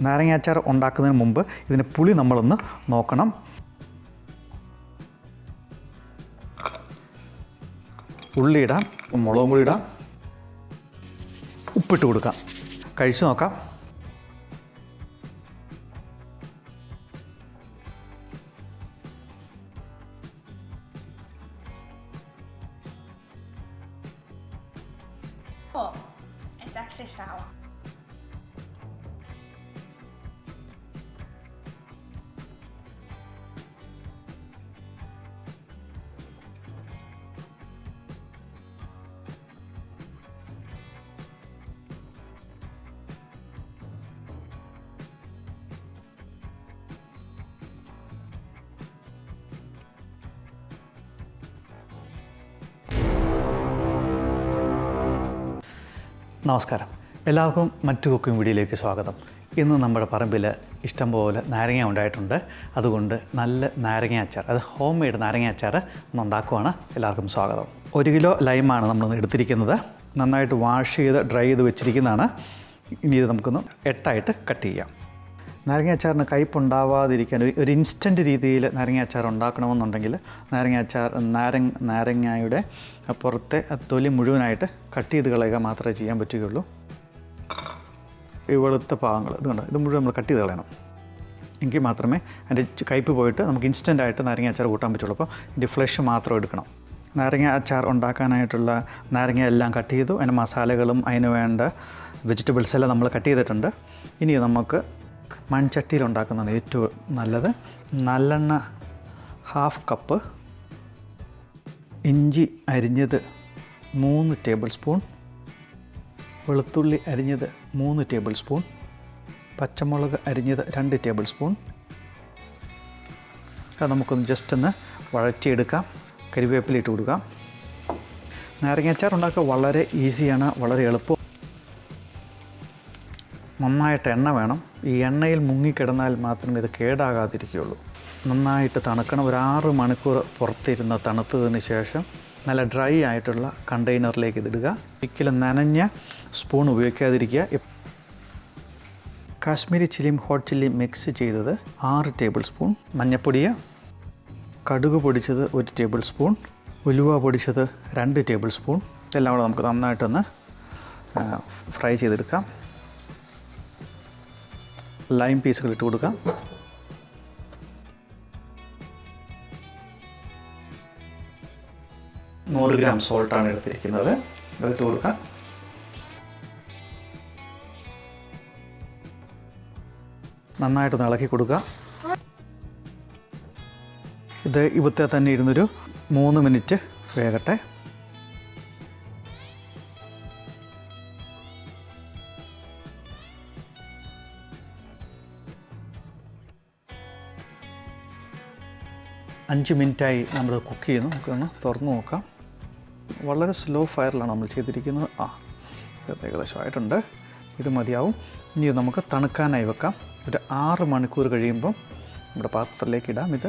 നാരങ്ങ അച്ചാർ ഉണ്ടാക്കുന്നതിന് മുമ്പ് ഇതിന് പുളി നമ്മളൊന്ന് നോക്കണം. ഉള്ളി ഇടാം, മുളകും പൊടി ഇടാം, ഉപ്പിട്ട് കൊടുക്കാം. കഴിച്ച് നോക്കാം. Oh, it's actually sour. നമസ്കാരം, എല്ലാവർക്കും മറ്റു കുക്കിംഗ് വീഡിയോയിലേക്ക് സ്വാഗതം. ഇന്ന് നമ്മുടെ പറമ്പിൽ ഇഷ്ടംപോലെ നാരങ്ങ ഉണ്ടായിട്ടുണ്ട്. അതുകൊണ്ട് നല്ല നാരങ്ങ അച്ചാർ, അത് ഹോം മെയ്ഡ് നാരങ്ങ അച്ചാർ ഒന്ന് ഉണ്ടാക്കുവാണ്. എല്ലാവർക്കും സ്വാഗതം. 1 കിലോ ലൈമാണ് നമ്മൾ എടുത്തിരിക്കുന്നത്. നന്നായിട്ട് വാഷ് ചെയ്ത് ഡ്രൈ ചെയ്ത് വെച്ചിരിക്കുന്നതാണ്. ഇനി ഇത് നമുക്കൊന്ന് 8ആയിട്ട് കട്ട് ചെയ്യാം. നാരങ്ങ അച്ചാറിന് കയ്പുണ്ടാവാതിരിക്കാൻ ഒരു ഇൻസ്റ്റൻറ്റ് രീതിയിൽ നാരങ്ങ അച്ചാർ ഉണ്ടാക്കണമെന്നുണ്ടെങ്കിൽ നാരങ്ങയുടെ പുറത്തെ തൊലി മുഴുവനായിട്ട് കട്ട് ചെയ്ത് കളയുക മാത്രമേ ചെയ്യാൻ പറ്റുകയുള്ളൂ. ഈ വെളുത്ത ഭാഗങ്ങൾ ഇത് മുഴുവൻ നമ്മൾ കട്ട് ചെയ്ത് കളയണം. എങ്കിൽ മാത്രമേ അതിൻ്റെ കയ്പ് പോയിട്ട് നമുക്ക് ഇൻസ്റ്റൻ്റായിട്ട് നാരങ്ങ അച്ചാർ കൂട്ടാൻ പറ്റുള്ളൂ. അപ്പോൾ ഇതിൻ്റെ ഫ്ലഷ് മാത്രം എടുക്കണം. നാരങ്ങ അച്ചാർ ഉണ്ടാക്കാനായിട്ടുള്ള നാരങ്ങ എല്ലാം കട്ട് ചെയ്തു. അതിൻ്റെ മസാലകളും അതിന് വേണ്ട വെജിറ്റബിൾസ് എല്ലാം നമ്മൾ കട്ട് ചെയ്തിട്ടുണ്ട്. ഇനി നമുക്ക് മൺചട്ടിയിൽ ഉണ്ടാക്കുന്നതാണ് ഏറ്റവും നല്ലത്. നല്ലെണ്ണ 1/2 കപ്പ്, ഇഞ്ചി അരിഞ്ഞത് 3 ടേബിൾ സ്പൂൺ, വെളുത്തുള്ളി അരിഞ്ഞത് 3 ടേബിൾ സ്പൂൺ, പച്ചമുളക് അരിഞ്ഞത് 2 ടേബിൾ സ്പൂൺ. അത് നമുക്കൊന്ന് ജസ്റ്റ് ഒന്ന് വഴറ്റിയെടുക്കാം. കരിവേപ്പില ഇട്ട് കൊടുക്കാം. നാരങ്ങ അച്ചാർ ഉണ്ടാക്കുക വളരെ ഈസിയാണ്, വളരെ എളുപ്പം. നന്നായിട്ട് എണ്ണ വേണം. ഈ എണ്ണയിൽ മുങ്ങിക്കിടന്നാൽ മാത്രമേ ഇത് കേടാകാതിരിക്കുകയുള്ളൂ. നന്നായിട്ട് തണുക്കണം. ഒരു 6 മണിക്കൂർ പുറത്തിരുന്ന് തണുത്തതിന് ശേഷം നല്ല ഡ്രൈ ആയിട്ടുള്ള കണ്ടെയ്നറിലേക്ക് ഇതിടുക. ഒരിക്കലും നനഞ്ഞ സ്പൂൺ ഉപയോഗിക്കാതിരിക്കുക. കാശ്മീരി ചില്ലിയും ഹോട്ട് ചില്ലിയും മിക്സ് ചെയ്തത് 6 ടേബിൾ സ്പൂൺ, മഞ്ഞൾപ്പൊടി, കടുക് പൊടിച്ചത് 1 ടേബിൾ സ്പൂൺ, ഉലുവ പൊടിച്ചത് 2 ടേബിൾ സ്പൂൺ. ഇതെല്ലാം കൂടെ നമുക്ക് നന്നായിട്ടൊന്ന് ഫ്രൈ ചെയ്തെടുക്കാം. ലൈം പീസുകൾ ഇട്ട് കൊടുക്കാം. - 100 ഗ്രാം സോൾട്ടാണ് എടുത്തിരിക്കുന്നത്. അതിട്ട് കൊടുക്കാം. നന്നായിട്ട് ഇളക്കി കൊടുക്കുക. ഇത് ഇവിടുത്തെ തന്നെ ഇരുന്നൊരു 3 മിനിറ്റ് വേകട്ടെ. അഞ്ച് മിനിറ്റായി നമ്മൾ കുക്ക് ചെയ്യുന്നു. നമുക്കൊന്ന് തുറന്ന് നോക്കാം. വളരെ സ്ലോ ഫയറിലാണ് നമ്മൾ ചെയ്തിരിക്കുന്നത്. ഏകദേശമായിട്ടുണ്ട്. ഇത് മതിയാവും. ഇനി നമുക്ക് തണുക്കാനായി വെക്കാം. ഒരു 6 മണിക്കൂർ കഴിയുമ്പം നമ്മുടെ പാത്രത്തിലേക്ക് ഇടാം. ഇത്